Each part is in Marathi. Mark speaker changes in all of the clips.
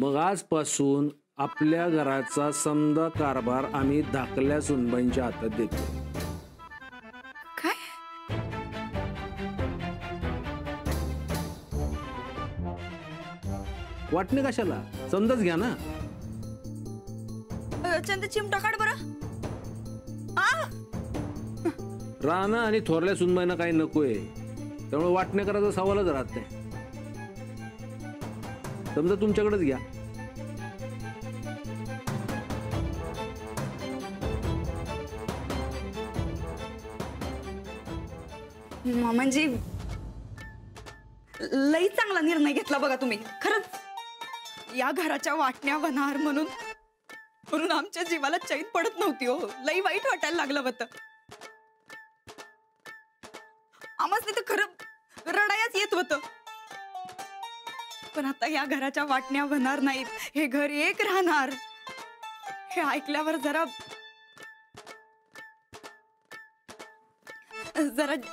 Speaker 1: मग आजपासून आपल्या घराचा समजा कारभार आम्ही धाकल्या सुनबाईंच्या हातात देतो.
Speaker 2: काय?
Speaker 1: वाटणे कशाला, समजाच घ्या ना.
Speaker 2: चंद चिमटा काढ बरं.
Speaker 1: राणा आणि थोरल्या सुनबाईंना काही नकोय, त्यामुळे वाटणे करायचा सवालच राहत नाही. समजा तुमच्याकडेच घ्या.
Speaker 2: म्हणजे लई चांगला निर्णय घेतला बघा तुम्ही. खरंच या घराच्या वाटण्या होणार म्हणून आमच्या जीवाला चैन पडत नव्हती हो. लई वाईट वाटायला लागलं होतं. आम्हाला तर खरं रडायच येत होतं. पण आता या घराच्या वाटण्या होणार नाहीत, हे घर एक राहणार, हे ऐकल्यावर जरा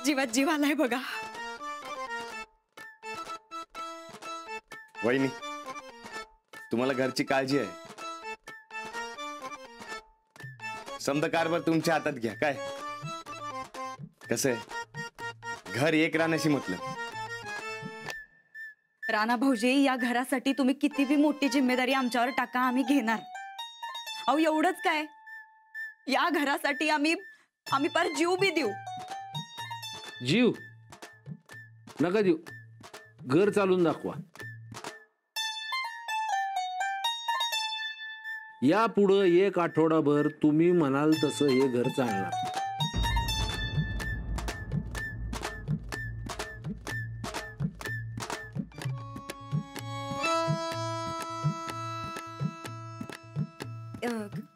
Speaker 2: जीवात जीव आलाय बघा.
Speaker 3: वहिनी, तुम्हाला घरची काळजी आहे. समजा कारभार तुमच्या हातात घ्या. काय कसं आहे, घर एक राहण्याशी मतलब.
Speaker 2: राणा भाऊजी, या घरासाठी तुम्ही किती बी मोठी जिम्मेदारी आमच्यावर टाका, आम्ही घेणार. अहो एवढंच काय, या घरासाठी आम्ही पार जीव बी देऊ.
Speaker 1: जीव नका देऊ, घर चालून दाखवा. या पुढं एक आठवडाभर तुम्ही म्हणाल तसं हे घर चालणार.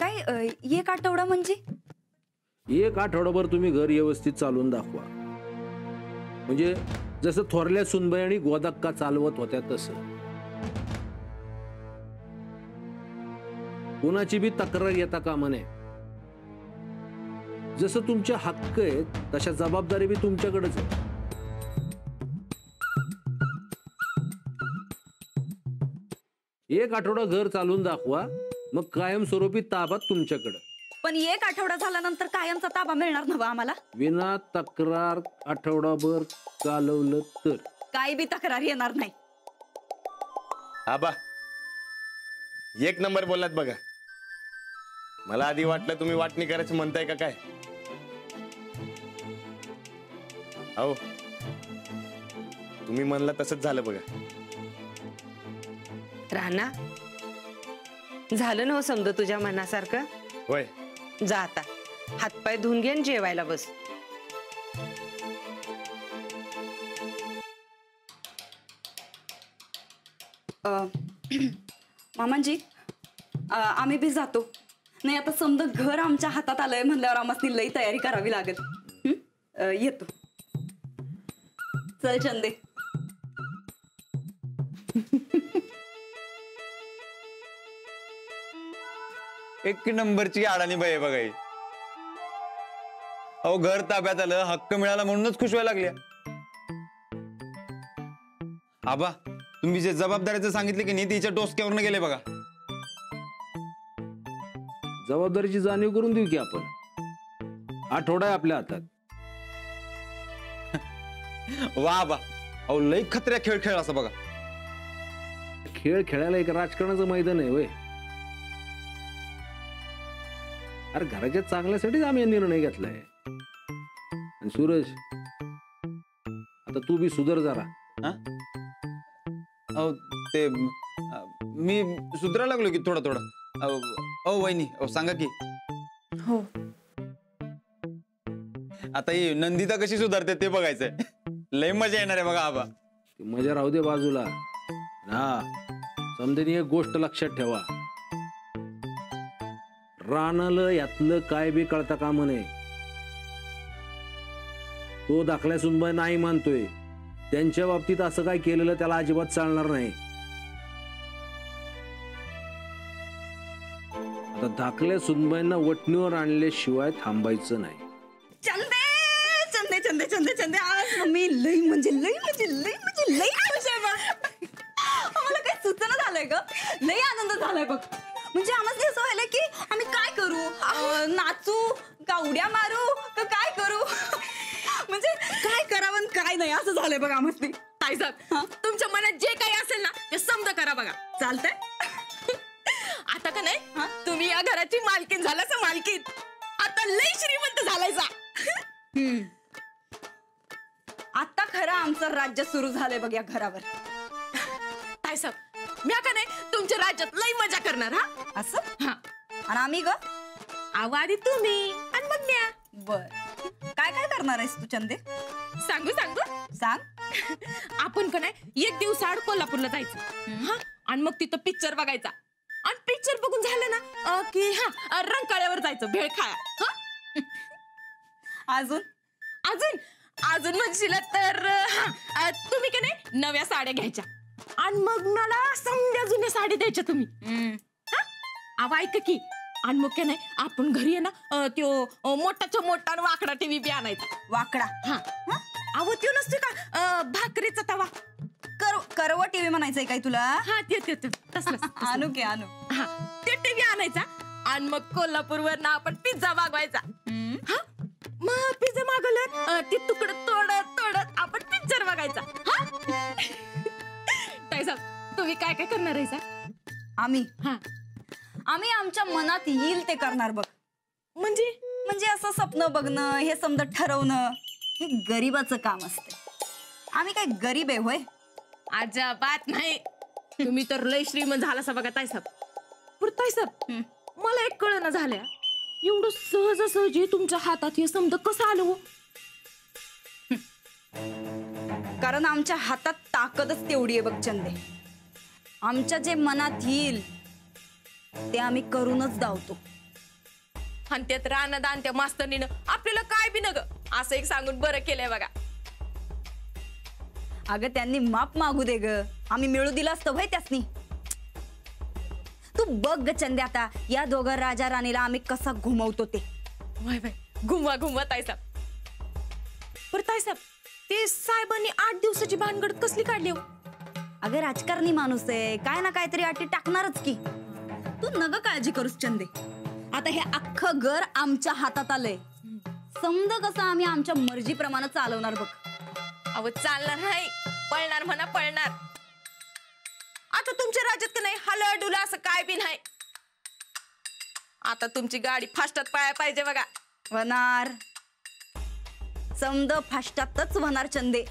Speaker 2: काय एक आठवडा म्हणजे?
Speaker 1: एक आठवडाभर तुम्ही घर व्यवस्थित चालवून दाखवा. म्हणजे जसं थोरल्या सुनबाई आणि गोदाक्का चालवत होत्या तसं. कोणाची बी तक्रार येता कामा नये. जसं तुमचे हक्क आहेत तशा जबाबदारी बी तुमच्याकडेच आहे. एक आठवडा घर चालवून दाखवा, मग कायमस्वरूपी ताबा तुमच्याकडे.
Speaker 2: पण एक आठवडा झाल्यानंतर कायमचा ताबा मिळणार नव्हा आम्हाला?
Speaker 1: विना तक्रार आठवडाभर चालवलं तर
Speaker 2: काही बी तक्रार येणार नाही.
Speaker 3: आबा एक नंबर बोललात बघा. मला आधी वाटलं तुम्ही वाटणी करायचं म्हणताय का काय. अहो तुम्ही म्हणला तसंच झालं बघा.
Speaker 4: राणा, झालं ना समजा तुझ्या मनासारखं?
Speaker 3: होय.
Speaker 4: जा आता हातपाय धुवून घे आणि जेवायला बस.
Speaker 2: मामांजी, आम्ही बी जातो. नाही आता समजा घर आमच्या हातात आलंय म्हणल्यावर आम्हाला लई तयारी करावी लागेल. येतो. चल चंदे.
Speaker 5: एक नंबरची अडाणी बाई आहे बघा ही. अहो घर ताब्यात आलं, हक्क मिळाला म्हणूनच खुश व्हायला लागल्या. आबा तुम्ही जे जबाबदारीचं सांगितले की नाही तिच्या डोसक्यावरनं गेले बघा.
Speaker 1: जबाबदारीची जाणीव करून देऊ की आपण. आठवडा आहे आपल्या हातात.
Speaker 5: वा आबा, अहो लई खतऱ्या खेळ खेळ असं बघा.
Speaker 1: खेळ खेळायला एक राजकारणाचं मैदान आहे होय. अरे घराच्या चांगल्यासाठीच आम्ही निर्णय घेतलाय. आणि सूरज, आता तू बी सुधर जरा.
Speaker 5: अहो ते मी सुधरायला लागलो की थोडा थोडा. अहो वहिनी, अहो सांगा की.
Speaker 2: हो,
Speaker 5: आता ही नंदिता कशी सुधारते ते बघायचंय. लय मजा येणार आहे बघा आबा.
Speaker 1: मजा राहू दे बाजूला. हा समजेनी एक गोष्ट लक्षात ठेवा, रानाला यातलं काय बी कळता कामा नये. तो दाखल्या सुनबाई नाही मानतोय, त्यांच्या बाबतीत असं काय केलेलं त्याला अजिबात चालणार नाही. आता दाखल्या सुनबाईंना वटणीवर आणल्याशिवाय थांबायचं नाही.
Speaker 2: चंदे चंदे चंदे चंदे चंदे, आज मी लई म्हणजे लई म्हणजे लई म्हणजे लई खुश आहे बा. आम्हाला काही सुचना झालं झालंय ग, लय आनंद झालाय बघ. म्हणजे आम्हाला असं व्हायला की आम्ही काय करू, नाचू का उड्या मारू का काय करू, म्हणजे काय करावं आणि काय नाही असं झालंय बघ आम्हाला.
Speaker 6: ताईसाहेब, तुमच्या मनात जे काही असेल ना ते समजा करा बघा.
Speaker 2: चालतंय.
Speaker 6: आता का नाही तुम्ही या घराची मालकीन झालासा, मालकीन. आता लय श्रीमंत झालायचा.
Speaker 2: आता खरं आमचं राज्य सुरू झालंय बघ या घरावर.
Speaker 6: ताईसाहेब, मी का नाही तुमच्या राज्यात लय मजा करणार. हा
Speaker 2: असं
Speaker 6: हा.
Speaker 2: आणि आम्ही ग
Speaker 6: आवादी तुम्ही आणि मग म्या.
Speaker 2: बर, काय काय करणार आहेस तू चंदे?
Speaker 6: सांगू
Speaker 2: सांग.
Speaker 6: आपण का नाही एक दिवस आड कोल्हापूरला जायचं. हा, आणि मग तिथं पिक्चर बघायचा. आणि पिक्चर बघून झालं ना की हा रंकाळ्यावर जायचं भेळ खाया.
Speaker 2: अजून
Speaker 6: अजून अजून म्हणशील तर तुम्ही का नाही नव्या साड्या घ्यायच्या. आणि मग मला समजा जुन्या साडी द्यायच्या तुम्ही. अहो ऐक की, आणि मग काय नाही आपण घरी आहे ना त्यो मोठाच्या मोठा वाकडा टीव्ही बी आणायचा.
Speaker 2: वाकडा?
Speaker 6: हा, अहो त्यो नसते का भाकरीचा तवा,
Speaker 2: करव टीव्ही म्हणायचंय काय तुला?
Speaker 6: हा ते तसलं.
Speaker 2: आणू की आणू.
Speaker 6: हा, ते टीव्ही आणायचा. आणि मग कोल्हापूरवर ना आपण पिझ्झा मागवायचा. हा, मग पिझ्झा मागवलं ते तुकडं तोडत आपण पिक्चर बघायचा. हा ताईसाहेब, तुम्ही काय काय करणार आहे सर?
Speaker 2: आम्ही आमच्या मनात येईल ते करणार बघ. म्हणजे असं स्वप्न बघणं, हे समजा ठरवणं, हे गरीबाचं काम असते. आम्ही काय गरीब आहे होय?
Speaker 6: अजिबात नाही. तुम्ही तर लय श्रीमंत झाला बघा ताईसाहेब. पण ताईसाहेब, मला एक कळना झाल्या, एवढं सहजासहजी तुमच्या हातात हे समजा कसं आलं हो?
Speaker 2: कारण आमच्या हातात ताकदच तेवढी आहे बघ चंदे. आमच्या जे मनात येईल ते आम्ही करूनच धावतो.
Speaker 6: आणि त्यात रानदान त्या मास्तरनीनं आपल्याला काय बी नग असं एक सांगून बरं केलंय बघा.
Speaker 2: अगं त्यांनी माप मागू दे ग, आम्ही मिळू दिलं असतं भाई त्यासनी. तू बघ ग चंदे, आता या दोघं राजा राणीला आम्ही कसा घुमवतो ते.
Speaker 6: वाय घुमवा ताईसाहेब. बरं ताईसाहेब, ते साहेबांनी 8 दिवसाची भानगड कसली काढली हो?
Speaker 2: अगं राजकारणी माणूस आहे, काय ना काहीतरी अटी टाकणारच की. तू नग काळजी करूस चंदे. आता हे अख्खं घर आमच्या हातात आलंय. समजा कसं आम्ही आमच्या मर्जीप्रमाणे चालवणार बघ.
Speaker 6: अहो चालणार नाही, पळणार म्हणा पळणार. आता तुमच्या राज्यात का नाही हलडुला असं काय बी नाही. आता तुमची गाडी फास्टात पाया पाहिजे बघा.
Speaker 2: होणार, समद फास्टातच होणार चंदे.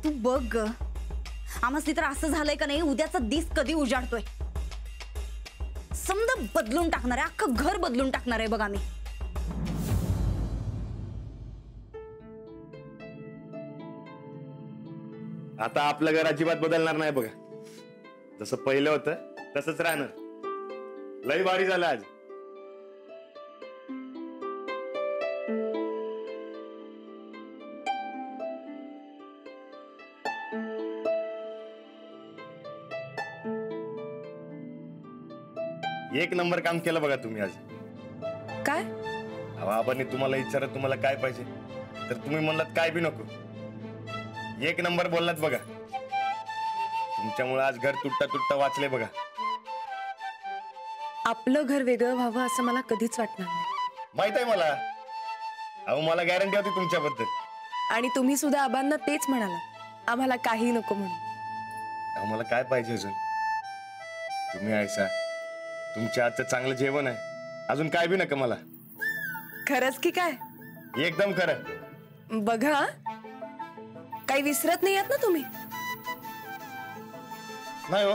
Speaker 2: तू बघ ग, आम्हाला तर असं झालंय का नाही उद्याचा दिस कधी उजाडतोय. समद बदलून टाकणार आहे, अख्खं घर बदलून टाकणार आहे बघ आम्ही.
Speaker 3: आता आपलं घर अजिबात बदलणार नाही बघा. जसं पहिलं होतं तसंच राहणार. लय भारी झालं आज. एक नंबर काम केलं बघा तुम्ही आज.
Speaker 6: काय
Speaker 3: बाबांनी तुम्हाला विचारत तुम्हाला काय पाहिजे तर तुम्ही म्हणलात काय बी नको. एक नंबर बोललात बघा. तुमच्यामुळे आज घर तुटता तुटता वाचले बघा.
Speaker 7: आपलं घर वेगळं व्हावं असं मला कधीच वाटणार नाही.
Speaker 3: माहित आहे मला. अहो मला गॅरंटी होती तुमच्याबद्दल.
Speaker 7: आणि तुम्ही सुद्धा आबांना तेच म्हणाला, आम्हाला काही नको म्हणून.
Speaker 3: आम्हाला काय पाहिजे अजून? तुम्ही ऐसा, तुमच्या हातचं चांगलं जेवण आहे, अजून काय बी नका मला.
Speaker 7: खरंच की काय?
Speaker 3: एकदम खरं.
Speaker 7: बघा, काही विसरत नाही आहात ना तुम्ही?
Speaker 3: नाही हो.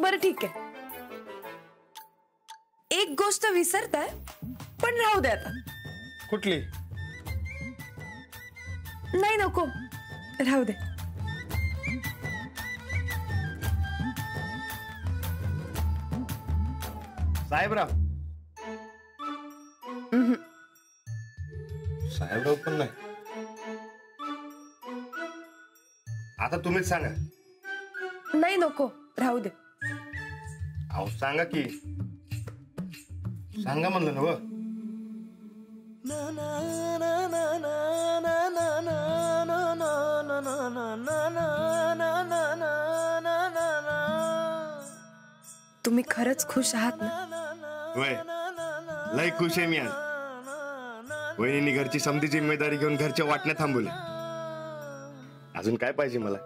Speaker 7: बरं ठीक आहे, एक गोष्ट विसरताय पण राहू दे आता.
Speaker 3: कुठली?
Speaker 7: नाही नको, राहू दे.
Speaker 3: साहेबराव. साहेबराव पण नाही. आता तुम्हीच सांगा.
Speaker 7: नाही नको, राहू दे.
Speaker 3: अहो सांगा की. सांगा म्हणलं ना व.
Speaker 7: तुम्ही खरंच खुश आहात ना?
Speaker 3: वय लय खुश आहे मी आज. वहिनींनी घरची समधी जिम्मेदारी घेऊन घरच्या वाटण्या थांबवल्या. अजून काय पाहिजे मला?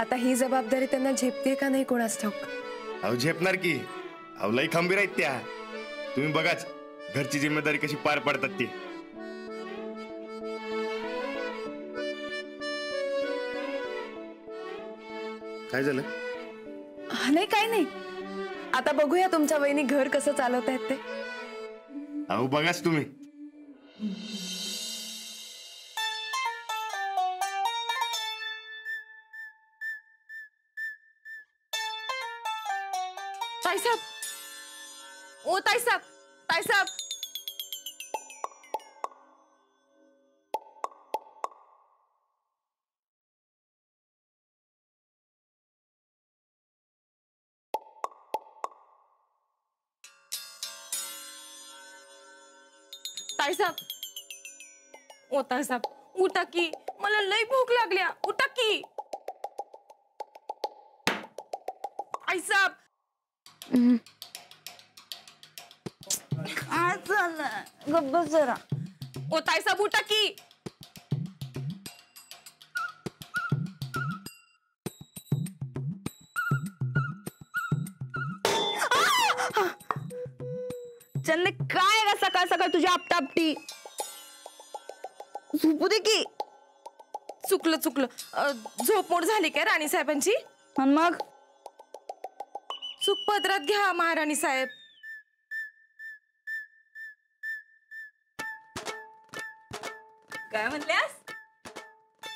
Speaker 7: आता ही जबाबदारी त्यांना झेपते का नाही कोणास ठाऊक.
Speaker 3: अहो झेपणार की. अहो लय खंबीर आहेत त्या. तुम्ही बघाच घरची जिम्मेदारी कशी पार पडतात ती. काय झालं?
Speaker 7: नाही काय नाही. आता बघूया तुमच्या वहिनी घर कसं चालवतायत ते.
Speaker 3: अहो बघाच तुम्ही.
Speaker 6: ताईसाहेब, ओ ताईसाहेब, ताईसाहेब. ताईसाहेब, ओ ताईसाहेब, उठा की. मला लई भूक लागल्या. उठा की. ताईसाहेब,
Speaker 2: काय झालं? गप्प बस जरा.
Speaker 6: ओ ताईसाहेब, उठा की.
Speaker 2: चंदे काय ग सकाळ सकाळ तुझी आपटापटी. झोपू दे की.
Speaker 6: चुकलं चुकलं. झोपमोड झाली काय राणी साहेबांची?
Speaker 2: आणि मग
Speaker 6: सुखपदरात घ्या महाराणी साहेब.
Speaker 2: काय म्हणल्यास?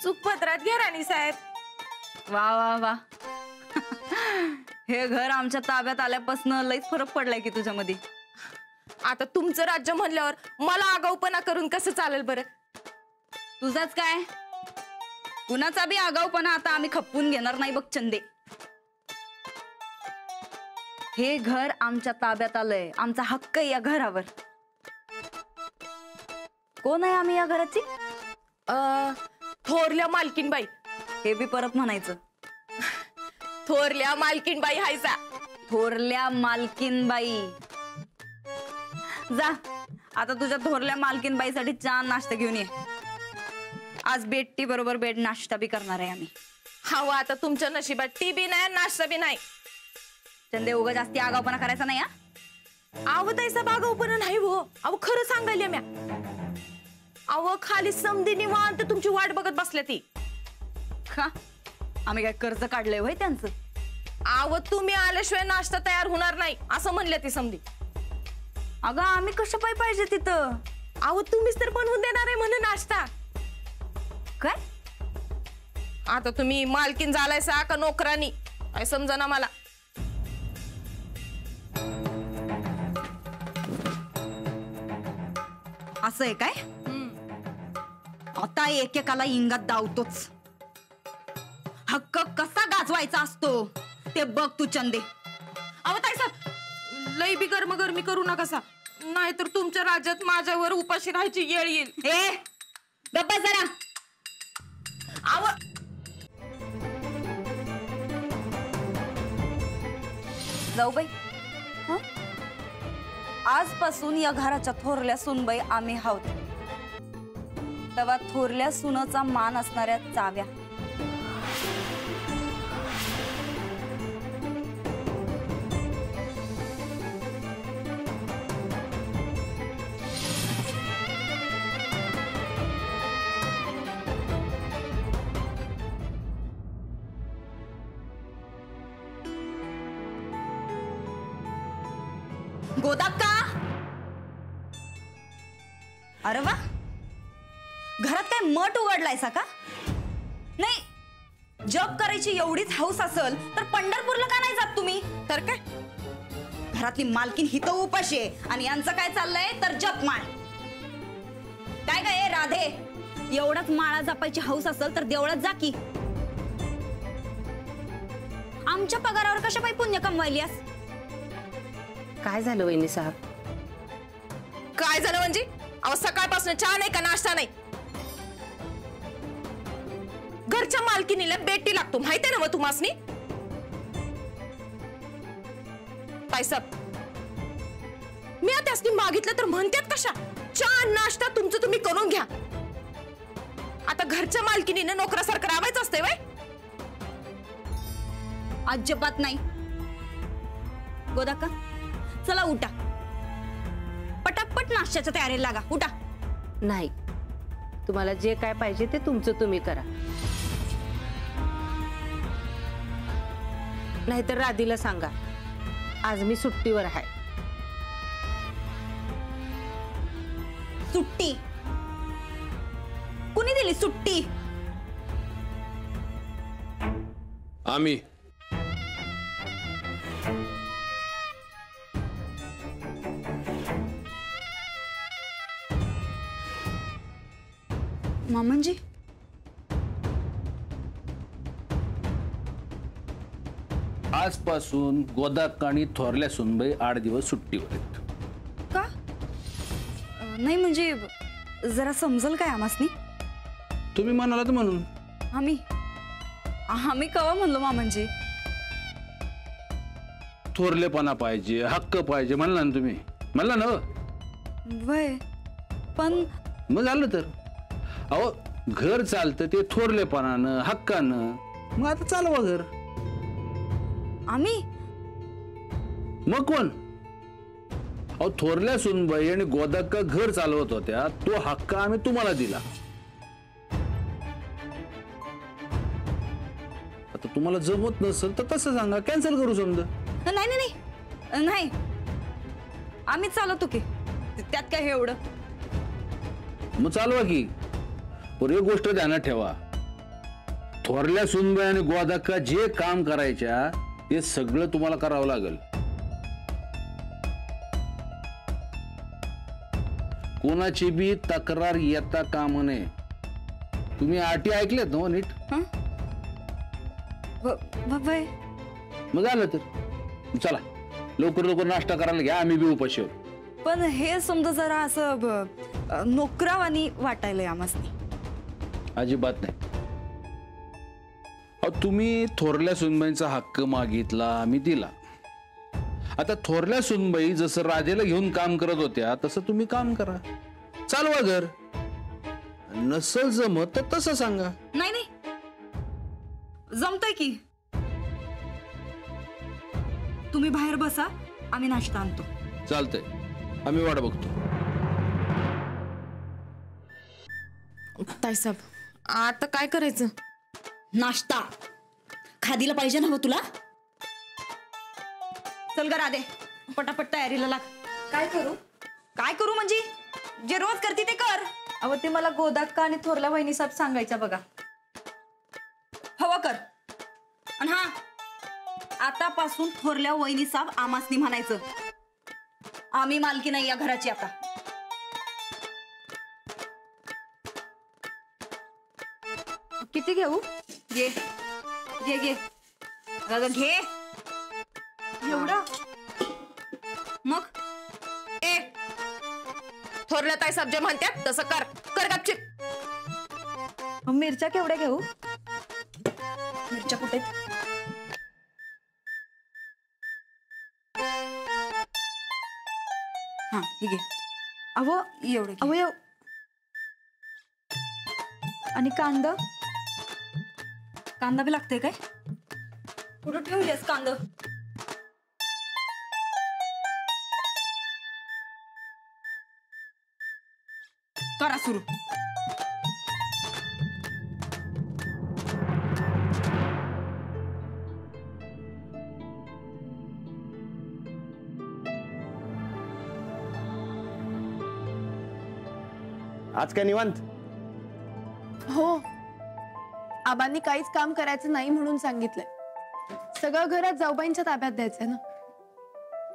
Speaker 6: सुखपदरात घ्या राणी साहेब.
Speaker 2: वा वा वा. हे घर आमच्या ताब्यात आल्यापासून लईच फरक पडलाय की तुझ्यामध्ये.
Speaker 6: आता तुमचं राज्य म्हणल्यावर मला आगाऊपणा करून कसं चालेल बरं?
Speaker 2: तुझाच काय? कुणाचा बी आगाऊपणा आता आम्ही खपवून घेणार नाही बघ चंदे. हे घर आमच्या ताब्यात आलंय. आमचा हक्क आहे या घरावर. कोण आहे आम्ही या घराची?
Speaker 6: थोरल्या मालकीनबाई.
Speaker 2: हे बी परत म्हणायचं.
Speaker 6: थोरल्या मालकीनबाई हायसा.
Speaker 2: थोरल्या मालकीनबाई. जा आता तुझ्या थोरल्या मालकीनबाईसाठी चहा नाश्ता घेऊन ये. आज बेड टी बरोबर बेड नाश्ता बी करणार आहे आम्ही.
Speaker 6: हवा आता तुमच्या नशिबात टी बी नाही नाश्ता बी नाही.
Speaker 2: चंदे उगा जास्ती आगाऊपणा करायचा नाही.
Speaker 6: आव ताईसा आगाऊपणा नाही हो. अहो खरं सांगायला म्या. अहो खाली समधी निवांत तुमची वाट बघत बसल्या ती.
Speaker 2: हा आम्ही काय कर्ज काढलंय होय त्यांचं?
Speaker 6: आव तुम्ही आल्याशिवाय नाश्ता तयार होणार नाही असं म्हणल्या ती समधी.
Speaker 2: अगं आम्ही कशा पाहिजे तिथं?
Speaker 6: अहो तुम्हीच तर बनवून देणार आहे म्हणे नाश्ता.
Speaker 2: काय?
Speaker 6: आता तुम्ही मालकीन झालायसा का नोकरानी काय समजा ना मला.
Speaker 2: असं आहे काय? आता एकेकाला इंगात दावतोच. हक्क कसा गाजवायचा असतो ते बघ तू चंदे.
Speaker 6: अहो ताईसाहेब लई बी गरमी करू नका. नाहीतर तुमच्या राज्यात माझ्यावर उपाशी राहायची येळ येईल.
Speaker 2: ए गप्पा जरा.
Speaker 6: अहो
Speaker 2: जाऊ बाई. आजपासून या घराच्या थोरल्या सुनबाई आम्ही आहोत. तेव्हा थोरल्या सुनाचा मान असणाऱ्या चाव्या. गोदाक्का. अरे वा. घरात काय मठ उघडलायसा का? नाही जप करायची एवढीच हौस असेल तर पंढरपूरला का नाही जात तुम्ही?
Speaker 6: तर काय
Speaker 2: घरातली मालकीन हित उपाशी आणि यांचं काय चाललंय तर जप माळ. काय काय राधे एवढाच माळा जपायची हौस असेल तर देवळात जा की. आमच्या पगारावर कशा पायी पुण्य कमवायलीस?
Speaker 4: काय झालं वहिनी साहेब?
Speaker 6: काय झालं म्हणजे? अहो सकाळपासून चहा नाही का नाश्ता नाही. घरच्या मालकिनीला बेटी लागतो माहितीये ना मग तुम्हासनी. ताईसाब, मी आता त्यासनी मागितलं तर म्हणतात कशा? चहा नाश्ता तुमचं तुम्ही करून घ्या. आता घरच्या मालकीनीने नोकरासारखं राहायचं असते वय?
Speaker 2: अजिबात नाही. गोदाक्का, चला उठा, पटापट नाश्त्याच्या तयारीला लागा. उठा.
Speaker 4: नाही, तुम्हाला जे काय पाहिजे ते तुमचं तुम्ही करा. नाहीतर राधीला सांगा आज मी सुट्टीवर आहे.
Speaker 2: सुट्टी? कुणी दिली सुट्टी?
Speaker 1: आम्ही.
Speaker 2: मामांजी,
Speaker 1: आजपासून गोदाक्का आणि थोरल्या सुनबाई 8 दिवस सुट्टीवर आहेत.
Speaker 2: का? नाही म्हणजे जरा समजल काय आमासनी?
Speaker 1: तुम्ही म्हणालात म्हणून.
Speaker 2: आम्ही कवा म्हणलो मामांजी?
Speaker 1: थोरलेपणा पाहिजे, हक्क पाहिजे म्हणला ना तुम्ही. म्हणला ना?
Speaker 2: वय पण
Speaker 1: मग झालं तर. अहो, घर चालतं ते थोरलेपणानं, हक्कानं. मग आता चालवा घर.
Speaker 2: आम्ही?
Speaker 1: मग कोण? अहो, थोरल्या सुनबाई आणि गोदाक्का घर चालवत होत्या, तो हक्क आम्ही तुम्हाला दिला. आता तुम्हाला जमत नसेल तर तसं सांगा, कॅन्सल करू समजा.
Speaker 2: नाही नाही नाही नाही, आम्ही चालवतो की, त्यात काय हे एवढं.
Speaker 1: मग चालवा की. पण एक गोष्ट ध्यानात ठेवा, थोरल्या सुनबाई आणि गोदाक्का जे काम करायच्या ते सगळं तुम्हाला करावं लागेल. कोणाची बी तक्रार येता कामा नये. तुम्ही अटी ऐकल्यात ना नीट?
Speaker 2: वय
Speaker 1: मग झालं तर चला, लवकर लवकर नाश्ता करायला घ्या, आम्ही बी उपाशी आहोत.
Speaker 2: पण हे समजा जरा असं नोकरावानी वाटायलंय आमासनी.
Speaker 1: अजिबात नाही. अहो, तुम्ही थोरल्या सुनबाईंचा हक्क मागितला, आम्ही दिला. आता थोरल्या सुनबाई जसं राजेला घेऊन काम करत होत्या तसं तुम्ही काम करा. चालवा घर. नसल जमत तर तसं सांगा.
Speaker 2: नाही नाही, जमतंय की. तुम्ही बाहेर बसा, आम्ही नाश्ता आणतो.
Speaker 1: चालतंय, आम्ही वाट बघतो.
Speaker 6: ताईसाब, आता काय करायचं?
Speaker 2: नाश्ता खादीला पाहिजे ना हो तुला? चल ग राधे, पटापट तयारीला लाग.
Speaker 7: काय करू?
Speaker 2: काय करू म्हणजे जे रोज करते ते कर.
Speaker 7: अहो, ते मला गोदाक्का आणि थोरल्या वहिनी साहेब सांगायच्या बघा.
Speaker 2: हवं कर. आणि हा, आतापासून थोरल्या वहिनी साहेब आमासनी म्हणायचं. आम्ही मालकी नाही या घराची आता.
Speaker 7: किती घेऊ?
Speaker 2: घे घे घे दादा, घे
Speaker 7: एवढं?
Speaker 2: मग.
Speaker 6: ए, थोरल्या ताईसाब जे म्हणतात तसं कर. कर गपचिप.
Speaker 7: मिरच्या केवढ्या घेऊ?
Speaker 2: मिरच्या कुठे? हा, हे घे.
Speaker 7: अहो
Speaker 2: एवढे घे.
Speaker 7: अहो आणि कांदा?
Speaker 2: कांदा बी लागतंय काय? कुठं ठेवलीस कांदा? करा सुरू.
Speaker 3: आज काय निवांत?
Speaker 8: हो, आबांनी काहीच काम करायचं नाही म्हणून सांगितलंय. सगळं घरात जाऊबाईंच्या ताब्यात द्यायचंय ना.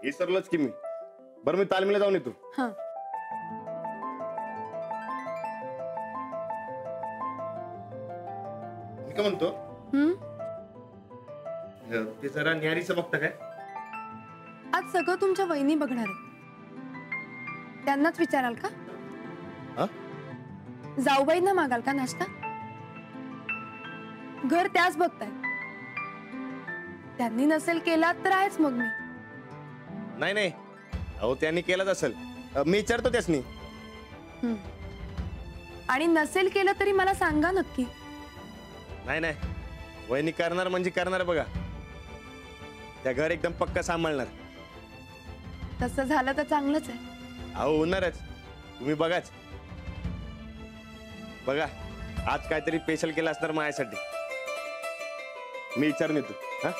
Speaker 3: विसरलोच की मी. बरं, मी तालमीला जाऊन येतो.
Speaker 8: हा,
Speaker 3: मी काय म्हणतो, ते जरा न्यारीचं बघता काय?
Speaker 8: आज सगळं तुमच्या वहिनी बघणार आहेत. त्यांनाच विचाराल का?
Speaker 3: हा?
Speaker 8: जाऊबाईंना मागाल का नाश्ता? घर त्याच बघताय. त्यांनी नसेल केला तर आहेच मग मी.
Speaker 3: नाही नाही, अहो त्यांनी केलंच असेल. मी विचारतो त्यासनी.
Speaker 8: आणि नसेल केलं तरी मला सांगा नक्की.
Speaker 3: नाही नाही, वहिनी करणार म्हणजे करणार बघा. त्या घर एकदम पक्का सांभाळणार.
Speaker 8: तसं झालं तर चांगलंच आहे.
Speaker 3: अहो होणारच, तुम्ही बघाच. बघा, आज काहीतरी स्पेशल केलं असणार माझ्यासाठी. मी विचारून येतो. हा